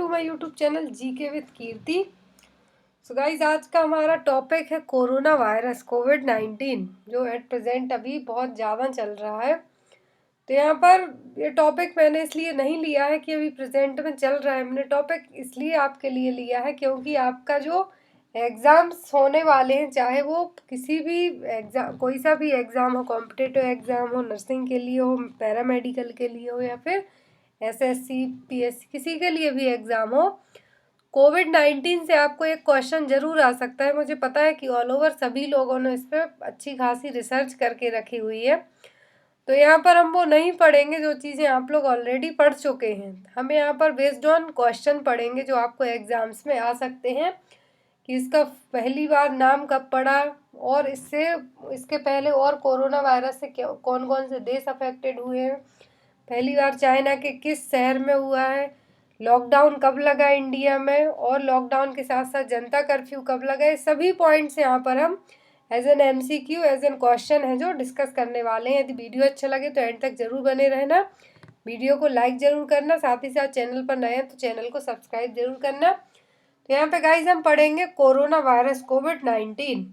To my YouTube channel GK with Kirti. So guys, आज का हमारा टॉपिक है कोरोना वायरस कोविड-19, जो एट प्रेजेंट अभी बहुत ज़्यादा चल रहा है। तो यहाँ पर ये टॉपिक मैंने इसलिए नहीं लिया है कि अभी प्रेजेंट में चल रहा है। मैंने टॉपिक इसलिए आपके लिए लिया है क्योंकि आपका जो एग्ज़ाम्स होने वाले हैं, चाहे वो किसी भी एग्ज़ाम, कोई सा भी एग्ज़ाम हो, कॉम्पिटिटिव एग्ज़ाम हो, नर्सिंग के लिए हो, पैरामेडिकल के लिए हो, या फिर एसएससी पीएससी किसी के लिए भी एग्ज़ाम हो, कोविड-19 से आपको एक क्वेश्चन ज़रूर आ सकता है। मुझे पता है कि ऑल ओवर सभी लोगों ने इस पर अच्छी खासी रिसर्च करके रखी हुई है। तो यहाँ पर हम वो नहीं पढ़ेंगे जो चीज़ें आप लोग ऑलरेडी पढ़ चुके हैं। हम यहाँ पर बेस्ड ऑन क्वेश्चन पढ़ेंगे जो आपको एग्ज़ाम्स में आ सकते हैं, कि इसका पहली बार नाम कब पड़ा, और इसके पहले और कोरोना वायरस से कौन कौन से देश अफेक्टेड हुए हैं, पहली बार चाइना के किस शहर में हुआ है, लॉकडाउन कब लगा इंडिया में, और लॉकडाउन के साथ साथ जनता कर्फ्यू कब लगा। ये सभी पॉइंट्स यहाँ पर हम as an MCQ, as an question है जो डिस्कस करने वाले हैं। यदि वीडियो अच्छा लगे तो एंड तक जरूर बने रहना, वीडियो को लाइक जरूर करना, साथ ही साथ चैनल पर नए हैं तो चैनल को सब्सक्राइब जरूर करना। तो यहाँ पे गाइज हम पढ़ेंगे कोरोना वायरस कोविड-19।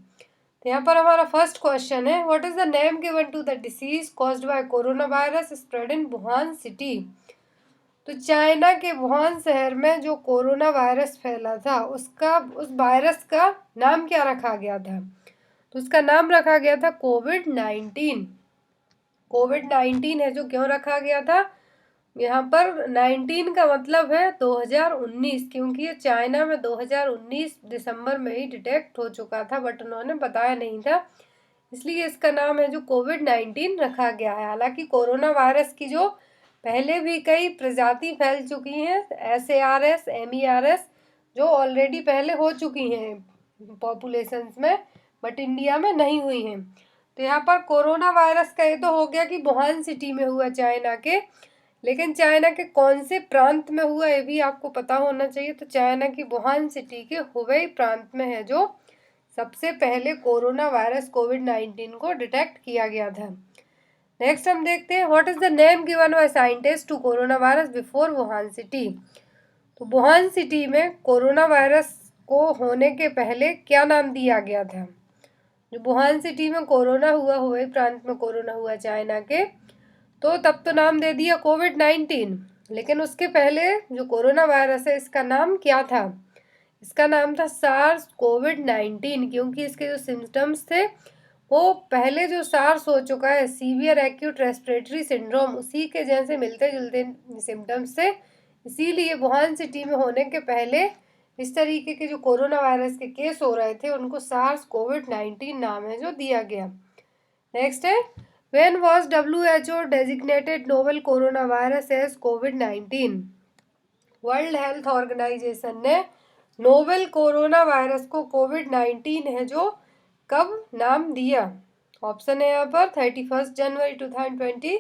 तो यहाँ पर हमारा फर्स्ट क्वेश्चन है, what is the name given to the disease caused by corona virus spread in Wuhan city. तो चाइना के वुहान शहर में जो कोरोना वायरस फैला था, उस वायरस का नाम क्या रखा गया था। तो उसका नाम रखा गया था कोविड-19। कोविड-19 है जो क्यों रखा गया था, यहाँ पर 19 का मतलब है 2019, क्योंकि ये चाइना में 2019 दिसंबर में ही डिटेक्ट हो चुका था, बट उन्होंने बताया नहीं था, इसलिए इसका नाम है जो कोविड-19 रखा गया है। हालांकि कोरोना वायरस की जो पहले भी कई प्रजाति फैल चुकी हैं, SARS, MERS, जो ऑलरेडी पहले हो चुकी हैं पॉपुलेशंस में, बट इंडिया में नहीं हुई हैं। तो यहाँ पर कोरोना वायरस का ये तो हो गया कि वुहान सिटी में हुआ चाइना के, लेकिन चाइना के कौन से प्रांत में हुआ ये भी आपको पता होना चाहिए। तो चाइना की वुहान सिटी के हुबेई प्रांत में है जो सबसे पहले कोरोना वायरस कोविड-19 को डिटेक्ट किया गया था। नेक्स्ट हम देखते हैं, what is the name given by scientist to corona virus before Wuhan city. तो वुहान सिटी में कोरोना वायरस को होने के पहले क्या नाम दिया गया था। जो वुहान सिटी में कोरोना हुआ, हुबेई प्रांत में कोरोना हुआ चाइना के, तो तब तो नाम दे दिया कोविड-19, लेकिन उसके पहले जो कोरोना वायरस है इसका नाम क्या था। इसका नाम था सार्स कोविड-19, क्योंकि इसके जो सिम्टम्स थे वो पहले जो सार्स हो चुका है, सीवियर एक्यूट रेस्पिरेटरी सिंड्रोम, उसी के जैसे मिलते जुलते सिम्टम्स थे, इसीलिए वुहान सिटी में होने के पहले इस तरीके के जो कोरोना वायरस के केस हो रहे थे उनको सार्स कोविड-19 नाम है जो दिया गया। नेक्स्ट है, when was WHO designated novel corona virus as कोविड-19। वर्ल्ड हेल्थ ऑर्गेनाइजेशन ने नोवेल कोरोना वायरस को कोविड-19 है जो कब नाम दिया। ऑप्शन है यहाँ पर 31 जनवरी 2020,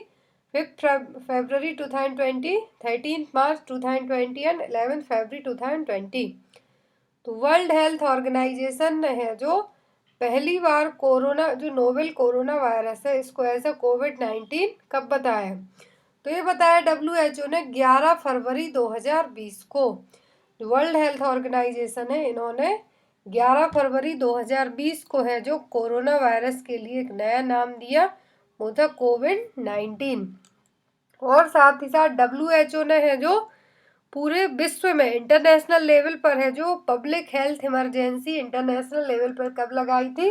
5 फरवरी 2020, 13 मार्च 2020 एंड 11 फरवरी 2020। तो वर्ल्ड हेल्थ ऑर्गेनाइजेशन है जो पहली बार कोरोना जो नोवेल कोरोना वायरस है इसको ऐसा कोविड-19 कब बताया। तो ये बताया WHO ने 11 फरवरी 2020 को। जो वर्ल्ड हेल्थ ऑर्गेनाइजेशन है इन्होंने 11 फरवरी 2020 को है जो कोरोना वायरस के लिए एक नया नाम दिया, वो था कोविड-19। और साथ ही साथ WHO ने है जो पूरे विश्व में इंटरनेशनल लेवल पर है जो public health emergency international level पर कब लगाई थी,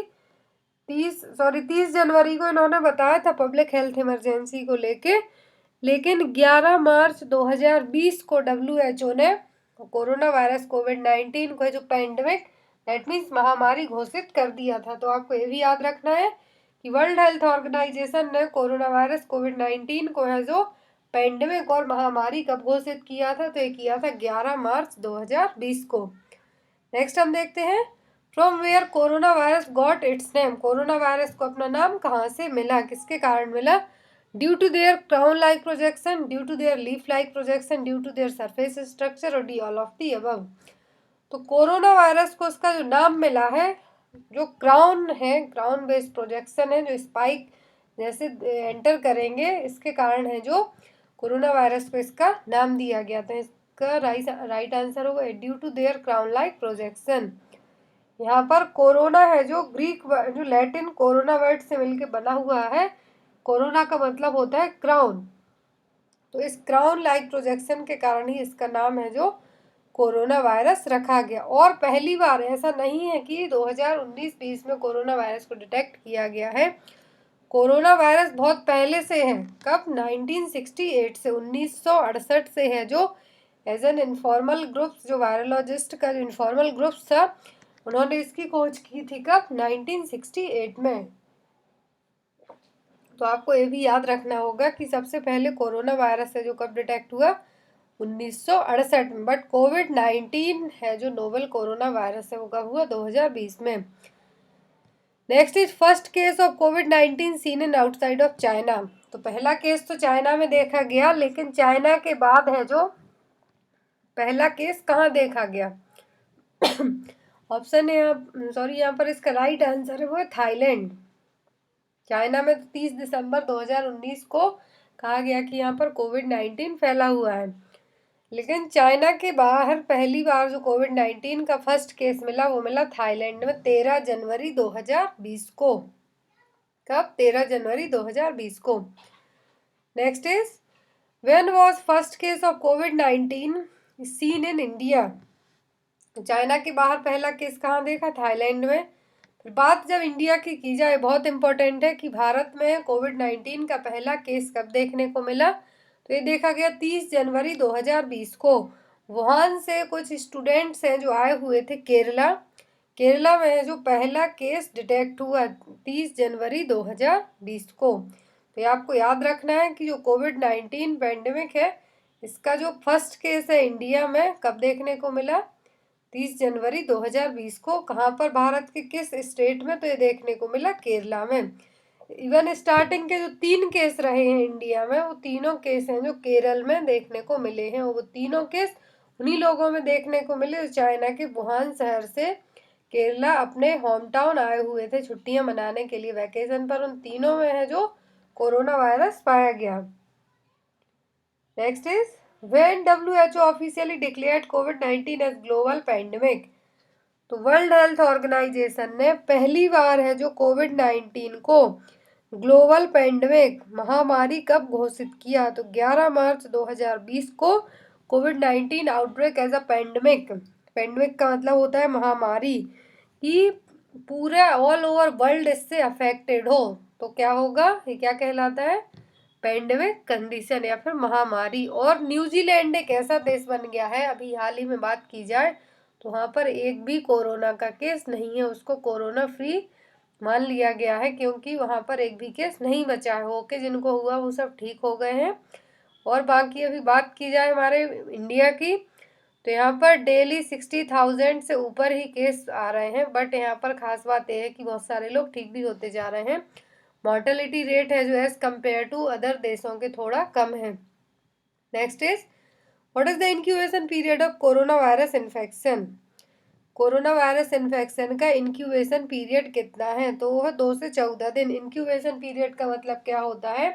30 जनवरी को इन्होंने बताया था पब्लिक हेल्थ इमरजेंसी को लेके, लेकिन 11 मार्च 2020 को WHO ने कोरोना वायरस कोविड-19 को जो पैंडेमिक, दैट मीन्स महामारी घोषित कर दिया था। तो आपको ये भी याद रखना है कि वर्ल्ड हेल्थ ऑर्गेनाइजेशन ने कोरोना वायरस कोविड-19 को है जो पैंडेमिक और महामारी कब घोषित किया था, तो ये किया था 11 मार्च 2020 को। नेक्स्ट हम देखते हैं, from where corona virus got its name. Corona virus को अपना नाम कहाँ से मिला, किसके कारण मिला। Due to their crown like projection, due to their leaf like projection, due to their surface structure, और D all of the above. तो कोरोना वायरस को उसका जो नाम मिला है, जो क्राउन है, क्राउन बेस्ड प्रोजेक्शन है, जो स्पाइक जैसे एंटर करेंगे, इसके कारण है जो कोरोना वायरस को इसका नाम दिया गया था। इसका राइट आंसर होगा due to their crown like projection. यहाँ पर कोरोना है जो जो लैटिन कोरोना वर्ड से मिलके बना हुआ है। कोरोना का मतलब होता है क्राउन, तो इस क्राउन लाइक प्रोजेक्शन के कारण ही इसका नाम है जो कोरोना वायरस रखा गया। और पहली बार, ऐसा नहीं है कि 2019-20 में कोरोना वायरस को डिटेक्ट किया गया है। कोरोना वायरस बहुत पहले से है। कब? 1968 से, 1968 से है, जो एज एन इनफॉर्मल ग्रुप्स, जो वायरोलॉजिस्ट का जो इनफॉर्मल ग्रुप्स था, उन्होंने इसकी खोज की थी। कब? 1968 में। तो आपको ये भी याद रखना होगा कि सबसे पहले कोरोना वायरस है जो कब डिटेक्ट हुआ? 1968 में। बट कोविड-19 है जो नोवेल कोरोना वायरस है वो कब हुआ? 2020 में। Next is first case of covid seen in outside of China. तो पहला केस तो चाइना में देखा गया, लेकिन चाइना के बाद है जो पहला केस कहाँ देखा गया? ऑप्शन है, यहाँ पर इसका राइट आंसर है वो है थाईलैंड। चाइना में 30 दिसंबर 2019 को कहा गया कि यहाँ पर कोविड-19 फैला हुआ है, लेकिन चाइना के बाहर पहली बार जो कोविड-19 का फर्स्ट केस मिला वो मिला थाईलैंड में 13 जनवरी 2020 को। कब? 13 जनवरी 2020 को। Next is when was first case of covid seen in India. China के बाहर पहला केस कहाँ देखा? थाईलैंड में। फिर बात जब इंडिया की जाए, बहुत इंपॉर्टेंट है कि भारत में कोविड-19 का पहला केस कब देखने को मिला? तो ये देखा गया 30 जनवरी 2020 को। वुहान से कुछ स्टूडेंट्स हैं जो आए हुए थे केरला। केरला में जो पहला केस डिटेक्ट हुआ 30 जनवरी 2020 को। तो ये आपको याद रखना है कि जो कोविड-19 पैंडेमिक है, इसका जो फर्स्ट केस है इंडिया में कब देखने को मिला? 30 जनवरी 2020 को। कहाँ पर? भारत के किस स्टेट में? तो ये देखने को मिला केरला में। इवन स्टार्टिंग के जो 3 केस रहे हैं इंडिया में, वो तीनों केस हैं जो केरल में देखने को मिले हैं। वो तीनों केस उन्हीं लोगों में देखने को मिले जो चाइना के वुहान शहर से केरला अपने होम टाउन आए हुए थे छुट्टियां मनाने के लिए, वैकेशन पर। उन तीनों में है जो कोरोना वायरस पाया गया। Next is when WHO officially declared कोविड-19 एज ग्लोबल पैंडेमिक। तो वर्ल्ड हेल्थ ऑर्गेनाइजेशन ने पहली बार है जो कोविड-19 को ग्लोबल पैंडेमिक, महामारी, कब घोषित किया? तो 11 मार्च 2020 को कोविड-19 outbreak as a pandemic. Pandemic का मतलब होता है महामारी, कि पूरा ऑल ओवर वर्ल्ड इससे अफेक्टेड हो तो क्या होगा? ये क्या कहलाता है? पैंडेमिक कंडीशन या फिर महामारी। और न्यूजीलैंड एक ऐसा देश बन गया है, अभी हाल ही में बात की जाए तो वहाँ पर एक भी कोरोना का केस नहीं है, उसको कोरोना फ्री मान लिया गया है, क्योंकि वहाँ पर एक भी केस नहीं बचा है। ओके, जिनको हुआ वो सब ठीक हो गए हैं। और बाकी अभी बात की जाए हमारे इंडिया की, तो यहाँ पर डेली 60,000 से ऊपर ही केस आ रहे हैं। बट यहाँ पर खास बात यह है कि बहुत सारे लोग ठीक भी होते जा रहे हैं। मॉर्टेलिटी रेट है जो एज कम्पेयर टू अदर देशों के थोड़ा कम है। Next is what is the incubation period of corona virus infection. Corona virus infection का इंक्यूबेशन पीरियड कितना है? तो वो है 2 से 14 दिन। इंक्यूबेशन पीरियड का मतलब क्या होता है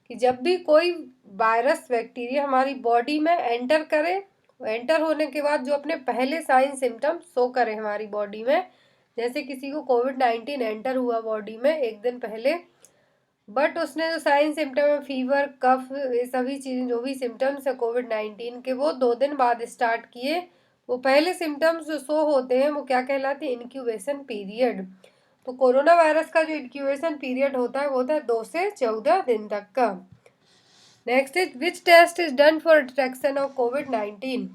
कि जब भी कोई वायरस बैक्टीरिया हमारी बॉडी में एंटर करे, एंटर होने के बाद जो अपने पहले साइन सिम्टम्स शो करे हमारी बॉडी में, जैसे किसी को कोविड-19 एंटर हुआ बॉडी में एक दिन पहले, बट उसने जो साइन सिम्टम है, फीवर, कफ, ये सभी चीज़ें जो भी सिम्टम्स है कोविड-19 के, वो 2 दिन बाद स्टार्ट किए, वो पहले सिम्टम्स जो शो होते हैं वो क्या कहलाते हैं? Incubation period. तो कोरोना वायरस का जो इंक्यूबेशन पीरियड होता है वो होता है 2 से 14 दिन तक का। Next is which test is done for detection of कोविड-19।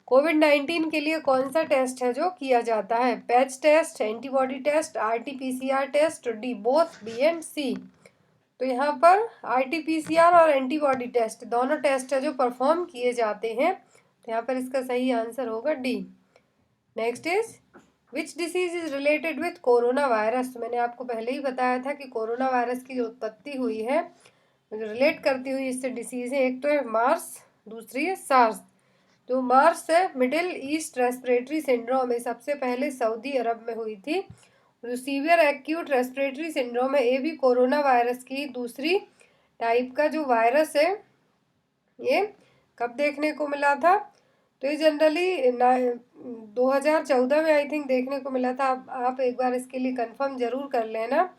कोविड-19 के लिए कौन सा टेस्ट है जो किया जाता है? Patch test, antibody test, RT-PCR test, D both, B and C. तो यहाँ पर RT-PCR और एंटीबॉडी टेस्ट दोनों टेस्ट है जो परफॉर्म किए जाते हैं। तो यहाँ पर इसका सही आंसर होगा D. Next is which disease is related with corona virus. मैंने आपको पहले ही बताया था कि कोरोना वायरस की जो उत्पत्ति हुई है, जो रिलेट करती हुई इससे डिसीज है, एक तो है मार्स, दूसरी है सार्स। जो मार्स है मिडिल ईस्ट रेस्पिरेटरी सिंड्रोम में सबसे पहले सऊदी अरब में हुई थी। जो सीवियर एक्यूट रेस्पिरेटरी सिंड्रोम है, ये भी कोरोना वायरस की दूसरी टाइप का जो वायरस है, ये कब देखने को मिला था? तो ये जनरली 2014 में आई थिंक देखने को मिला था। आप एक बार इसके लिए कंफर्म ज़रूर कर लेना।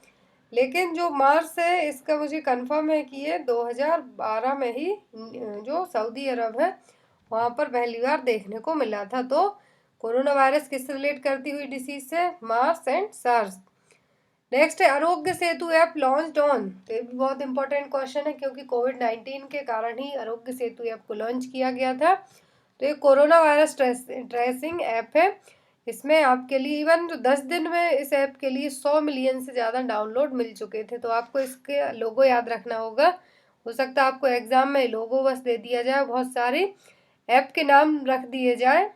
लेकिन जो मार्स है इसका मुझे कंफर्म है कि ये 2012 में ही जो सऊदी अरब है वहाँ पर पहली बार देखने को मिला था। तो कोरोना वायरस किससे रिलेट करती हुई डिसीज से? Mars and SARS. नेक्स्ट है Aarogya Setu app launch on. तो ये भी बहुत इंपॉर्टेंट क्वेश्चन है क्योंकि कोविड-19 के कारण ही आरोग्य सेतु ऐप को लॉन्च किया गया था। तो ये कोरोना वायरस ट्रेसिंग ऐप है। इसमें आपके लिए इवन जो 10 दिन में इस ऐप के लिए 100 मिलियन से ज़्यादा डाउनलोड मिल चुके थे। तो आपको इसके लोगो याद रखना होगा। हो सकता है आपको एग्जाम में लोगो बस दे दिया जाए, बहुत सारी ऐप के नाम रख दिए जाए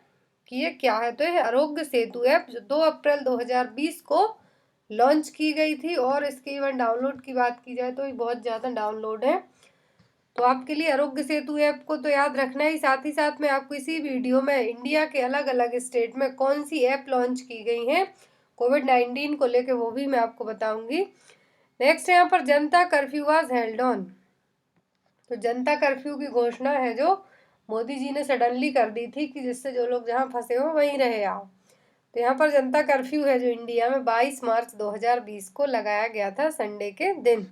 कि ये क्या है। तो ये आरोग्य सेतु ऐप जो 2 अप्रैल 2020 को लॉन्च की गई थी और इसके इवन डाउनलोड की बात की जाए तो ये बहुत ज़्यादा डाउनलोड है। तो आपके लिए आरोग्य सेतु ऐप को तो याद रखना ही साथ में आपको इसी वीडियो में इंडिया के अलग अलग स्टेट में कौन सी ऐप लॉन्च की गई हैं कोविड-19 को लेकर, वो भी मैं आपको बताऊंगी। नेक्स्ट यहाँ पर जनता कर्फ्यू वाज हेल्ड ऑन। तो जनता कर्फ्यू की घोषणा है जो मोदी जी ने सडनली कर दी थी कि जिससे जो लोग जहाँ फंसे हो वहीं रहे आओ। तो यहाँ पर जनता कर्फ्यू है जो इंडिया में 22 मार्च 2020 को लगाया गया था संडे के दिन।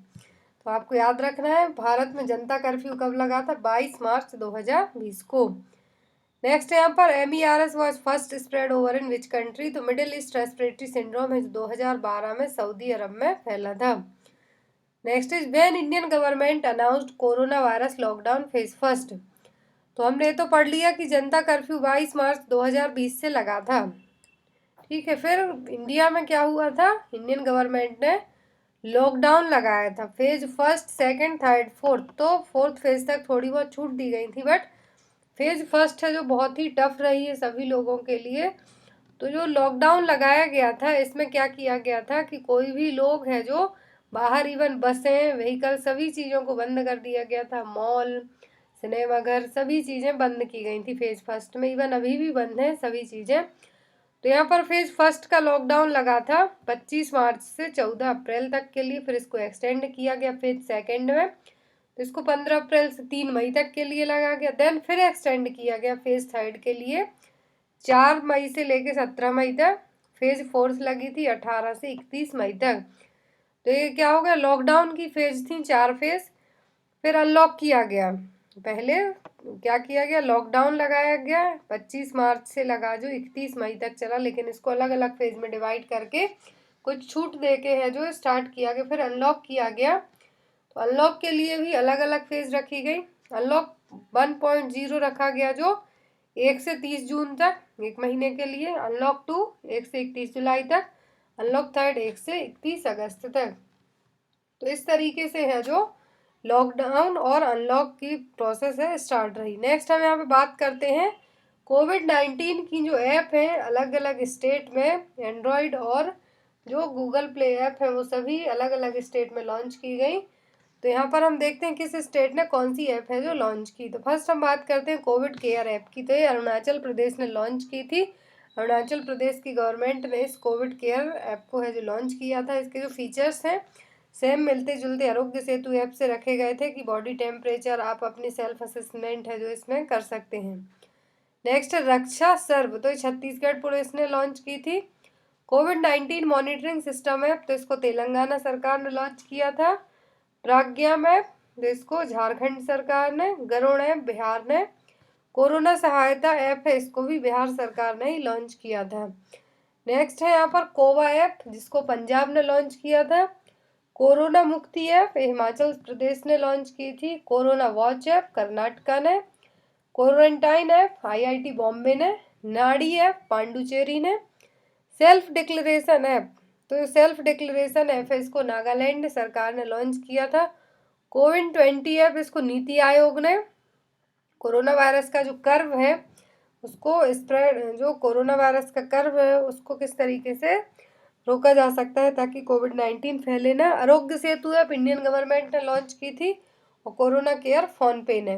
तो आपको याद रखना है भारत में जनता कर्फ्यू कब लगा था? 22 मार्च 2020 को। नेक्स्ट यहाँ पर MERS was first spread over in which country. तो मिडिल ईस्ट रेस्पिरेटरी सिंड्रोम है जो 2012 में सऊदी अरब में फैला था। Next is when Indian government announced corona virus lockdown phase first. तो हमने तो पढ़ लिया कि जनता कर्फ्यू 22 मार्च 2020 से लगा था। ठीक है, फिर इंडिया में क्या हुआ था? इंडियन गवर्नमेंट ने लॉकडाउन लगाया था phase first, second, third, fourth. तो फोर्थ फेज तक थोड़ी बहुत छूट दी गई थी, बट फेज फर्स्ट है जो बहुत ही टफ रही है सभी लोगों के लिए। तो जो लॉकडाउन लगाया गया था इसमें क्या किया गया था कि कोई भी लोग है जो बाहर, इवन बसें, व्हीकल, सभी चीज़ों को बंद कर दिया गया था। मॉल, सिनेमा घर, सभी चीज़ें बंद की गई थी फेज फर्स्ट में। इवन अभी भी बंद हैं सभी चीज़ें। तो यहाँ पर फेज फर्स्ट का लॉकडाउन लगा था 25 मार्च से 14 अप्रैल तक के लिए। फिर इसको एक्सटेंड किया गया फेज सेकंड में, तो इसको 15 अप्रैल से 3 मई तक के लिए लगा गया। देन फिर एक्सटेंड किया गया फेज थर्ड के लिए 4 मई से लेके 17 मई तक। फेज फोर्थ लगी थी 18 से 31 मई तक। तो ये क्या हो गया? लॉकडाउन की फेज थी 4 फेज, फिर अनलॉक किया गया। पहले क्या किया गया? लॉकडाउन लगाया गया 25 मार्च से लगा जो 31 मई तक चला, लेकिन इसको अलग अलग फेज में डिवाइड करके कुछ छूट दे के है जो स्टार्ट किया गया। फिर अनलॉक किया गया, तो अनलॉक के लिए भी अलग अलग फेज रखी गई। अनलॉक 1.0 रखा गया जो 1 से 30 जून तक, 1 महीने के लिए। अनलॉक 2 1 से 31 जुलाई तक। अनलॉक थर्ड 1 से 31 अगस्त तक। तो इस तरीके से है जो लॉकडाउन और अनलॉक की प्रोसेस है स्टार्ट रही। नेक्स्ट हम यहाँ पे बात करते हैं कोविड-19 की जो ऐप है अलग अलग स्टेट में, एंड्रॉयड और जो गूगल प्ले ऐप है वो सभी अलग अलग स्टेट में लॉन्च की गई। तो यहाँ पर हम देखते हैं किस स्टेट ने कौन सी ऐप है जो लॉन्च की। तो फर्स्ट हम बात करते हैं कोविड केयर ऐप की। तो ये अरुणाचल प्रदेश ने लॉन्च की थी। अरुणाचल प्रदेश की गवर्नमेंट ने इस कोविड केयर ऐप को है जो लॉन्च किया था। इसके जो फीचर्स हैं सेम मिलते जुलते आरोग्य सेतु ऐप से रखे गए थे कि बॉडी टेम्परेचर आप अपनी सेल्फ असेसमेंट है जो इसमें कर सकते हैं। नेक्स्ट है रक्षा सर्व। तो छत्तीसगढ़ पुलिस ने लॉन्च की थी। कोविड-19 मॉनिटरिंग सिस्टम ऐप, तो इसको तेलंगाना सरकार ने लॉन्च किया था। प्राज्ञा मैप, तो इसको झारखंड सरकार ने। गरुड़ ऐप बिहार ने। कोरोना सहायता ऐप है, इसको भी बिहार सरकार ने ही लॉन्च किया था। नेक्स्ट है यहाँ पर कोवा ऐप, जिसको पंजाब ने लॉन्च किया था। कोरोना मुक्ति ऐप हिमाचल प्रदेश ने लॉन्च की थी। कोरोना वॉच ऐप कर्नाटका ने। क्वारंटाइन ऐप IIT बॉम्बे ने। नाड़ी ऐप पांडुचेरी ने। सेल्फ डिक्लेरेशन ऐप, तो सेल्फ डिक्लेरेशन ऐप है, इसको नागालैंड सरकार ने लॉन्च किया था। कोविन-20 ऐप, इसको नीति आयोग ने। कोरोना वायरस का जो कर्व है उसको स्प्रेड, जो कोरोना वायरस का कर्व है उसको किस तरीके से रोका जा सकता है ताकि कोविड-19 फैले ना। Aarogya Setu app Indian government ने लॉन्च की थी और कोरोना केयर फोन पे ने।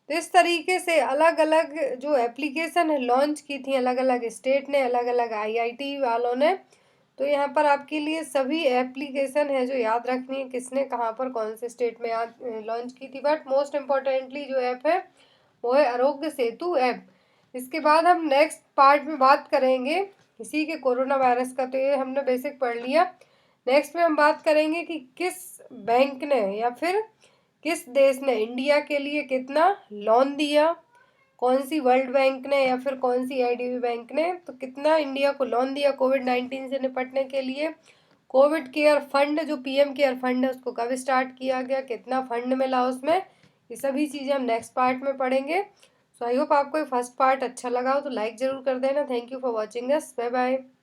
तो इस तरीके से अलग अलग जो एप्लीकेशन है लॉन्च की थी अलग अलग स्टेट ने, अलग अलग IIT वालों ने। तो यहाँ पर आपके लिए सभी एप्लीकेशन है जो याद रखनी है किसने कहाँ पर कौन से स्टेट में लॉन्च की थी। बट मोस्ट इम्पॉर्टेंटली जो ऐप है वो है आरोग्य सेतु ऐप। इसके बाद हम नेक्स्ट पार्ट में बात करेंगे इसी के कोरोना वायरस का, तो ये हमने बेसिक पढ़ लिया। नेक्स्ट में हम बात करेंगे कि किस बैंक ने या फिर किस देश ने इंडिया के लिए कितना लोन दिया, कौन सी वर्ल्ड बैंक ने या फिर कौन सी आईडीबी बैंक ने तो कितना इंडिया को लोन दिया कोविड-19 से निपटने के लिए। कोविड केयर फंड जो पीएम केयर फंड है उसको कब स्टार्ट किया गया, कितना फंड मिला उसमें, ये सभी चीज़ें हम नेक्स्ट पार्ट में पढ़ेंगे। सो आई होप आपको ये फर्स्ट पार्ट अच्छा लगा हो तो लाइक ज़रूर कर देना। Thank you for watching us, bye bye.